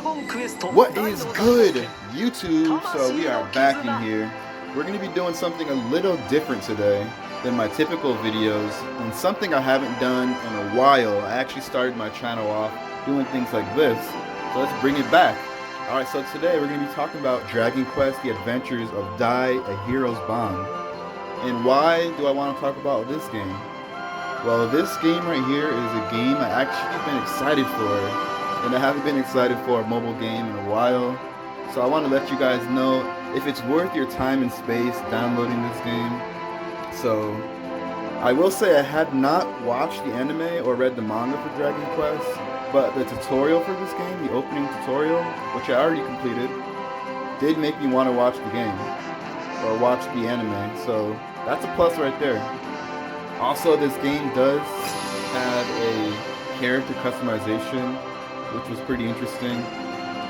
What is good, YouTube? So we are back in here. We're going to be doing something a little different today than my typical videos, and something I haven't done in a while. I actually started my channel off doing things like this, so let's bring it back. Alright, so today we're going to be talking about Dragon Quest: The Adventures of Dai, a Hero's Bond. And why do I want to talk about this game? Well, this game right here is a game I actually been excited for. And I haven't been excited for a mobile game in a while, so I want to let you guys know if it's worth your time and space downloading this game. So I will say I had not watched the anime or read the manga for Dragon Quest, but the tutorial for this game, the opening tutorial, which I already completed, did make me want to watch the game or watch the anime, so that's a plus right there. Also, this game does have a character customization, which was pretty interesting.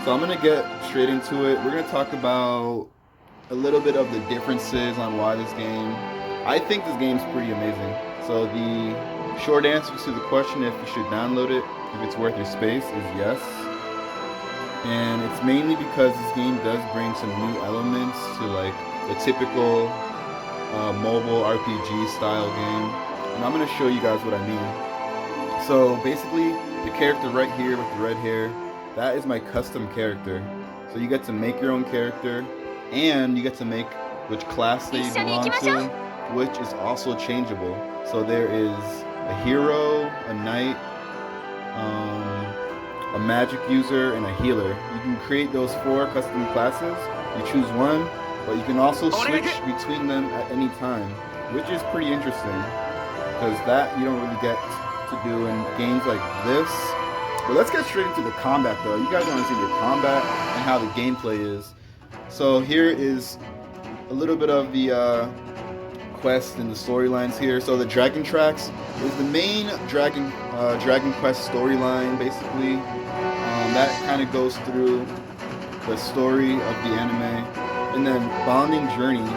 So I'm going to get straight into it. We're going to talk about a little bit of the differences on why this game... I think this game's pretty amazing. So the short answer to the question if you should download it, if it's worth your space, is yes. And it's mainly because this game does bring some new elements to like the typical mobile RPG style game. And I'm going to show you guys what I mean. So basically, the character right here with the red hair, that is my custom character. So you get to make your own character, and you get to make which class they belong to, which is also changeable. So there is a hero, a knight, a magic user, and a healer. You can create those 4 custom classes. You choose one, but you can also switch between them at any time, which is pretty interesting, because that you don't really get to do in games like this. But let's get straight into the combat though. You guys want to see the combat and how the gameplay is. So here is a little bit of the quest and the storylines here. So the Dragon Tracks is the main Dragon Quest storyline basically. That kind of goes through the story of the anime. And then Bonding Journey.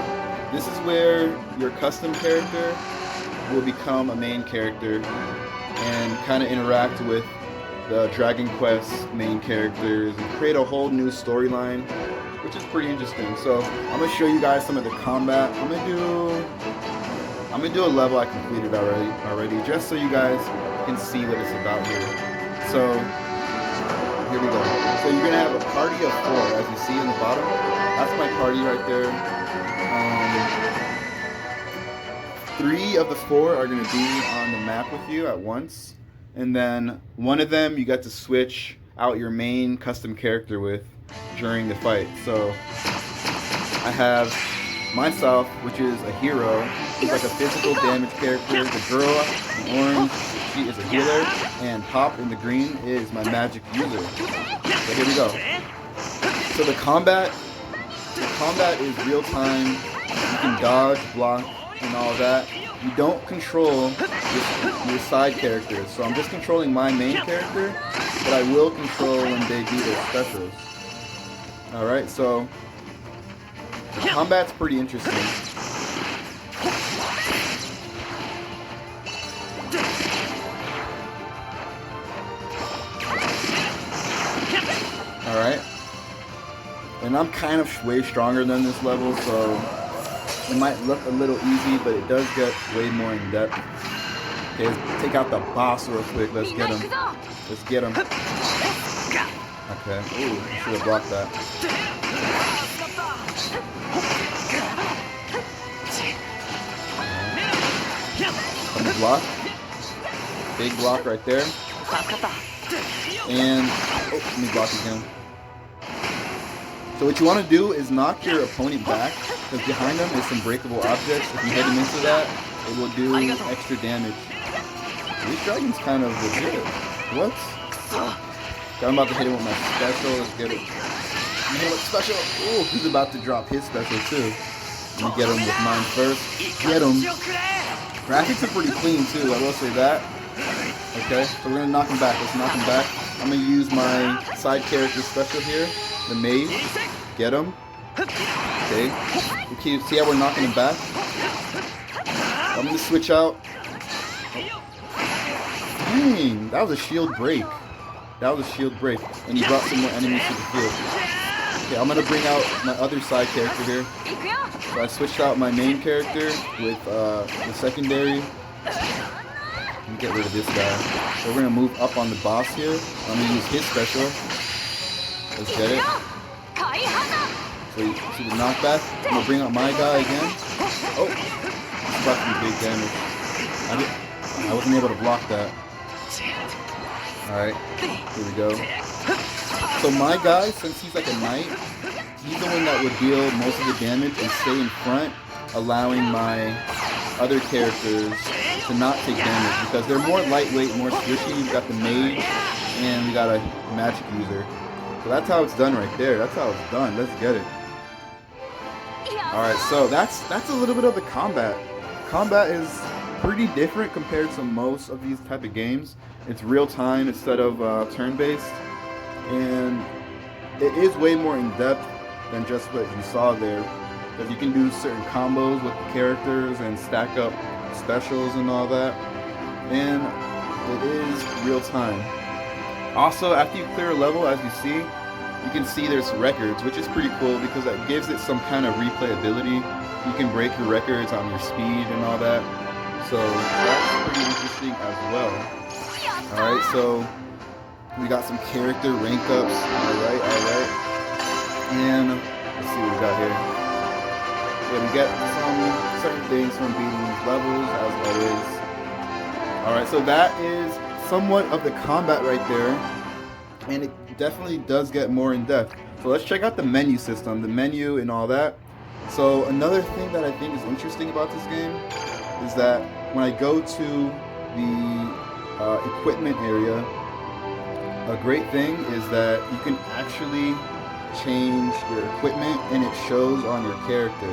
This is where your custom character will become a main character and kind of interact with the Dragon Quest main characters and create a whole new storyline, which is pretty interesting. So I'm gonna show you guys some of the combat. I'm gonna do a level I completed already, just so you guys can see what it's about here. So here we go. So you're gonna have a party of 4, as you see in the bottom. That's my party right there. 3 of the 4 are going to be on the map with you at once, and then one of them you get to switch out your main custom character with during the fight. So I have myself, which is a hero. He's like a physical damage character. The girl in orange, she is a healer, and Pop in the green is my magic user. So here we go. So the combat is real time. You can dodge, block, and all that. You don't control your side characters. So I'm just controlling my main character, but I will control when they do their specials. Alright, so the combat's pretty interesting. Alright. And I'm kind of way stronger than this level, so it might look a little easy, but it does get way more in depth. Okay, let's take out the boss real quick. Let's get him. Let's get him. Okay. Ooh, I should have blocked that. Come to block. Big block right there. And oh, let me block again. So what you want to do is knock your opponent back, because behind them is some breakable objects. If you hit him into that, it will do extra damage. This dragon's kind of legit. What? Okay, I'm about to hit him with my special. Let's get it. I'm hit with special. Ooh, he's about to drop his special too. Let me get him with mine first. Get him. Graphics are pretty clean too, I will say that. Okay, so we're going to knock him back. Let's knock him back. I'm going to use my side character special here. The maze. Get him. Okay. Okay, see how we're knocking him back? I'm going to switch out. Dang, that was a shield break. That was a shield break, and he brought some more enemies to the field. Okay, I'm gonna bring out my other side character here. So I switched out my main character with the secondary. Let me get rid of this guy. So we're gonna move up on the boss here. I'm gonna use his special. Let's get it. So you see the knockback. I'm gonna bring out my guy again. Oh, this is about to be big damage. I wasn't able to block that. Alright, here we go. So my guy, since he's like a knight, he's the one that would deal most of the damage and stay in front, allowing my other characters to not take damage because they're more lightweight, more squishy. We've got the mage and we got a magic user. So that's how it's done right there. That's how it's done. Let's get it. Alright, so that's a little bit of the combat. Combat is pretty different compared to most of these type of games. It's real time instead of turn-based, and it is way more in depth than just what you saw there, because you can do certain combos with the characters and stack up specials and all that, and it is real time. Also, after you clear a level, as you see, you can see there's records, which is pretty cool because that gives it some kind of replayability. You can break your records on your speed and all that. So that's pretty interesting as well. Alright, so we got some character rank ups. Alright. And let's see what we got here. Yeah, we get some certain things from beating these levels, as always. Alright, so that is somewhat of the combat right there. And it definitely does get more in depth. So let's check out the menu system, the menu and all that. So another thing that I think is interesting about this game is that when I go to the equipment area, a great thing is that you can actually change your equipment and it shows on your character.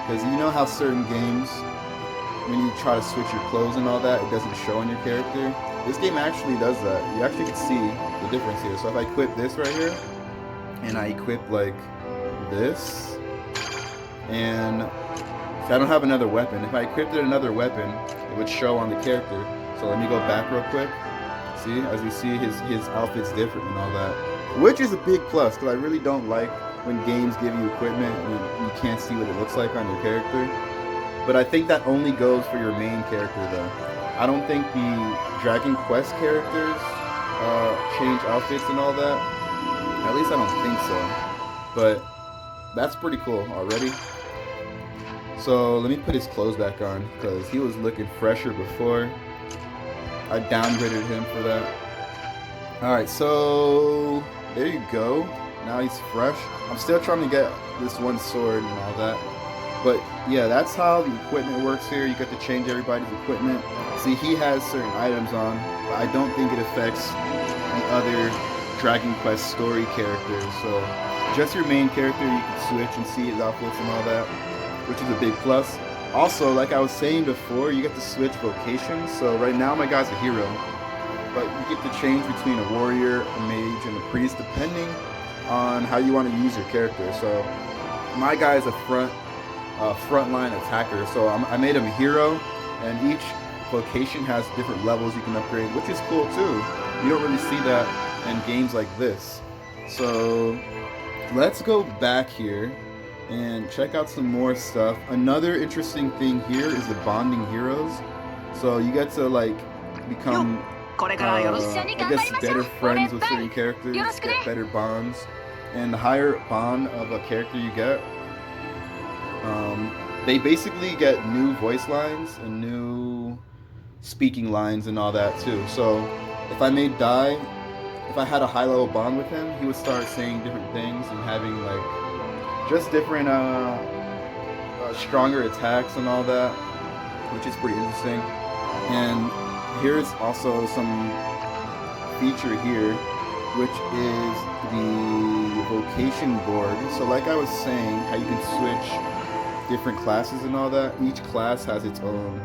Because you know how certain games, when you try to switch your clothes and all that, it doesn't show on your character? This game actually does that. You actually can see the difference here. So if I equip this right here, and I equip like this, and if I don't have another weapon, if I equipped another weapon, it would show on the character. So let me go back real quick. See, as you see, his outfit's different and all that, which is a big plus because I really don't like when games give you equipment and you can't see what it looks like on your character. But I think that only goes for your main character though. I don't think the Dragon Quest characters change outfits and all that. At least I don't think so. But that's pretty cool already. So let me put his clothes back on because he was looking fresher before. I downgraded him for that. Alright, so there you go. Now he's fresh. I'm still trying to get this one sword and all that. But yeah, that's how the equipment works here. You get to change everybody's equipment. See, he has certain items on, but I don't think it affects the other Dragon Quest story characters. So just your main character, you can switch and see his outfits and all that, which is a big plus. Also, like I was saying before, you get to switch vocations. So right now my guy's a hero, but you get to change between a warrior, a mage, and a priest depending on how you want to use your character. So my guy is a frontline attacker, so I made him a hero, and each vocation has different levels you can upgrade, which is cool too. You don't really see that in games like this. So let's go back here and check out some more stuff. Another interesting thing here is the bonding heroes. So you get to like become I guess better friends with certain characters, get better bonds, and the higher bond of a character you get, they basically get new voice lines and new speaking lines and all that too. So if I made Dai, if I had a high level bond with him, he would start saying different things and having like just different stronger attacks and all that, which is pretty interesting. And here's also some feature here, which is the vocation board. So like I was saying, how you can switch different classes and all that. Each class has its own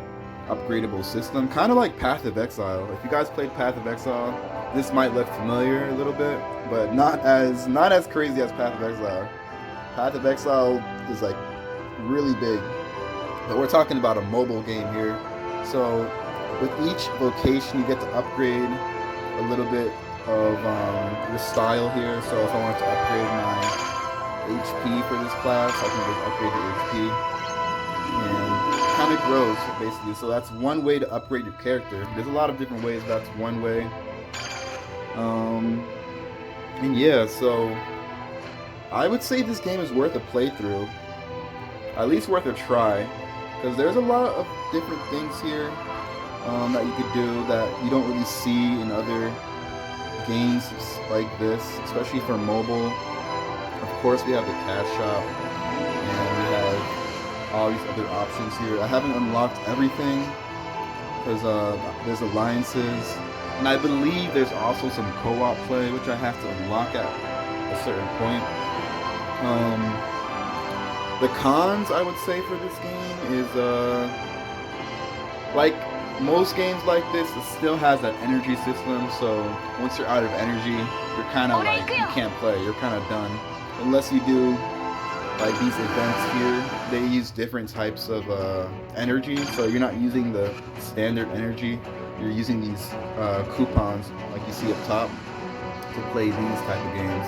upgradable system, kind of like Path of Exile. If you guys played Path of Exile, this might look familiar a little bit, but not as crazy as Path of Exile. Path of Exile is like really big, but we're talking about a mobile game here. So with each vocation, you get to upgrade a little bit of this style here. So if I want to upgrade my HP for this class, I can just upgrade the HP, and it kind of grows basically. So that's one way to upgrade your character. There's a lot of different ways. That's one way. And yeah, so I would say this game is worth a playthrough, at least worth a try, because there's a lot of different things here that you could do that you don't really see in other games like this, especially for mobile. Of course, we have the cash shop, and we have all these other options here. I haven't unlocked everything because there's alliances, and I believe there's also some co-op play, which I have to unlock at a certain point. The cons, I would say, for this game is like most games like this, it still has that energy system. So once you're out of energy, you're kind of like, you can't play. You're kind of done unless you do like these events here. They use different types of energy, so you're not using the standard energy. You're using these coupons like you see up top to play these type of games.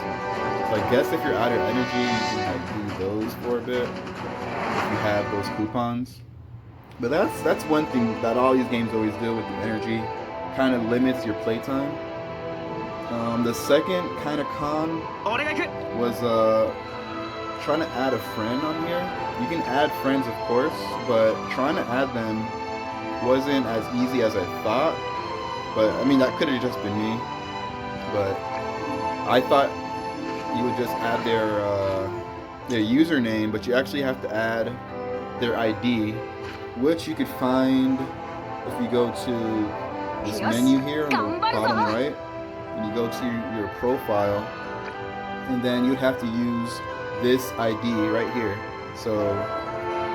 So I guess if you're out of energy, you can like do those for a bit if you have those coupons. But that's one thing that all these games always do with the energy, kind of limits your playtime. The second kind of con was trying to add a friend on here. You can add friends, of course, but trying to add them wasn't as easy as I thought. But I mean, that could have just been me. But I thought you would just add their username, but you actually have to add their ID, which you could find if you go to this menu here on the bottom right, and you go to your profile, and then you'd have to use this ID right here. So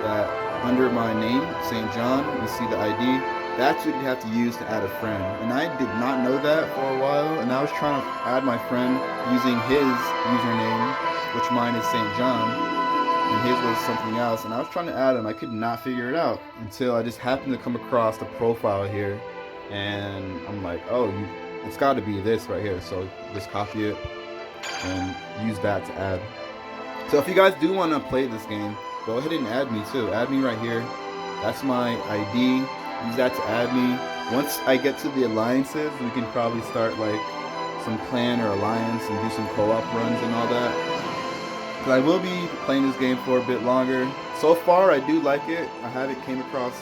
that under my name, StJons, you see the ID. That's what you have to use to add a friend. And I did not know that for a while, and I was trying to add my friend using his username, which mine is StJons, and his was something else, and I was trying to add him. I could not figure it out until I just happened to come across the profile here, and I'm like, oh, it's got to be this right here. So just copy it and use that to add. So if you guys do want to play this game, go ahead and add me too. Add me right here. That's my ID. Use that to add me. Once I get to the alliances, we can probably start like some clan or alliance and do some co-op runs and all that. Because I will be playing this game for a bit longer. So far, I do like it. I haven't came across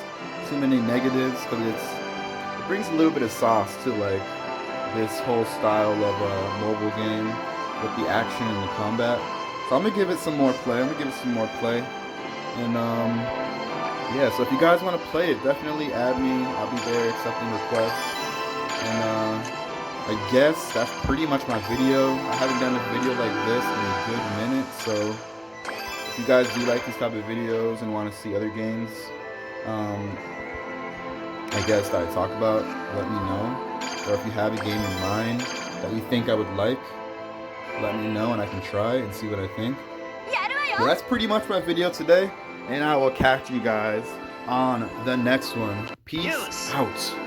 too many negatives because it brings a little bit of sauce to like this whole style of a mobile game with the action and the combat. So I'm gonna give it some more play. And yeah, so if you guys want to play it, definitely add me. I'll be there accepting requests. And I guess that's pretty much my video. I haven't done a video like this in a good minute, so if you guys do like these type of videos and want to see other games, I guess that I talk about, let me know. Or if you have a game in mind that you think I would like, let me know and I can try and see what I think. But that's pretty much my video today, and I will catch you guys on the next one. Peace out.